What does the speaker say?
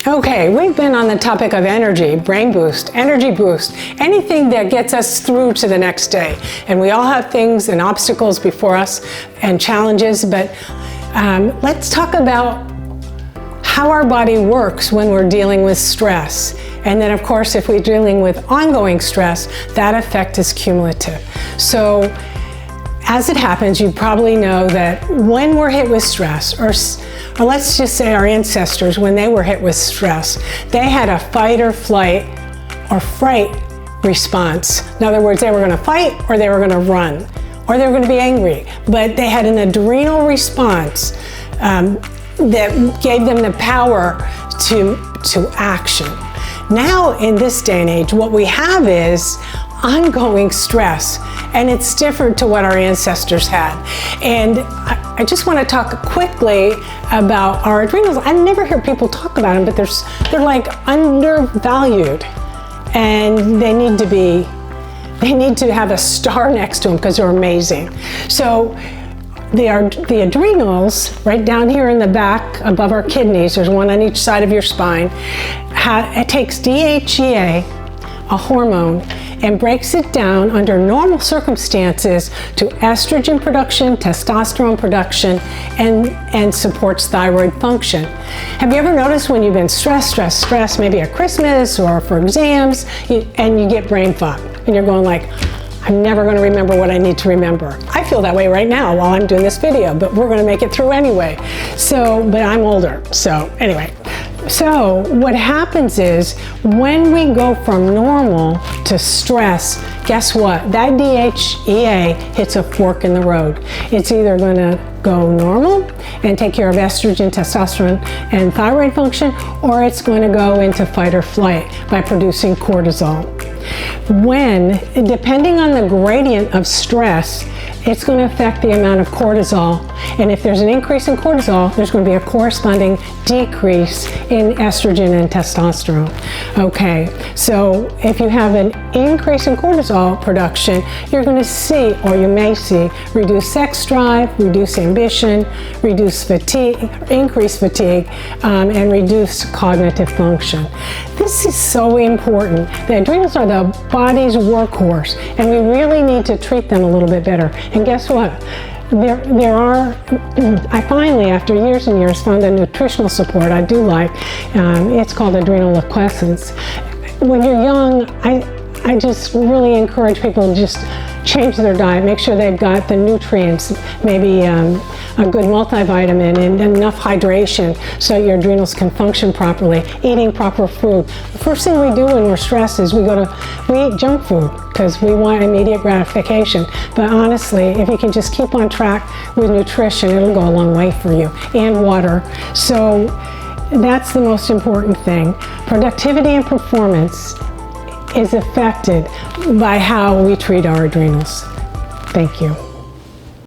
Okay, we've been on the topic of energy, brain boost, energy boost, anything that gets us through to the next day. And we all have things and obstacles before us and challenges, but let's talk about how our body works when we're dealing with stress. And then of course, if we're dealing with ongoing stress, that effect is cumulative. So as it happens, you probably know that when we're hit with stress, or let's just say our ancestors, when they were hit with stress, they had a fight or flight or fright response. In other words, they were going to fight or they were going to run or they were going to be angry, but they had an adrenal response that gave them the power to action. Now, in this day and age, what we have is ongoing stress, and it's different to what our ancestors had. And I just want to talk quickly about our adrenals. I never hear people talk about them, but they're like undervalued, and they need to have a star next to them because they're amazing. So the adrenals, right down here in the back above our kidneys, there's one on each side of your spine, it takes DHEA, a hormone, and breaks it down under normal circumstances to estrogen production, testosterone production, and supports thyroid function. Have you ever noticed when you've been stressed, maybe at Christmas or for exams, and you get brain fog, and you're going like, I'm never going to remember what I need to remember. I feel that way right now while I'm doing this video, but we're going to make it through anyway. But I'm older, so anyway. So what happens is when we go from normal to stress, guess what? That DHEA hits a fork in the road. It's either going to go normal and take care of estrogen, testosterone, and thyroid function, or it's going to go into fight or flight by producing cortisol. Depending on the gradient of stress, it's going to affect the amount of cortisol. And if there's an increase in cortisol, there's going to be a corresponding decrease in estrogen and testosterone. Okay, so if you have an increase in cortisol production, you're going to see, or you may see, reduced sex drive, reduced ambition, reduced fatigue, increased fatigue, and reduced cognitive function. This is so important. The adrenals are the body's workhorse, and we really need to treat them a little bit better. And guess what? I finally, after years and years, found a nutritional support I do like. It's called Adrenal Liquescence. When you're young, I just really encourage people to just change their diet, make sure they've got the nutrients, maybe a good multivitamin and enough hydration so your adrenals can function properly, eating proper food. The first thing we do when we're stressed is we eat junk food because we want immediate gratification. But honestly, if you can just keep on track with nutrition, it'll go a long way for you, and water. So that's the most important thing. Productivity and performance is affected by how we treat our adrenals. Thank you.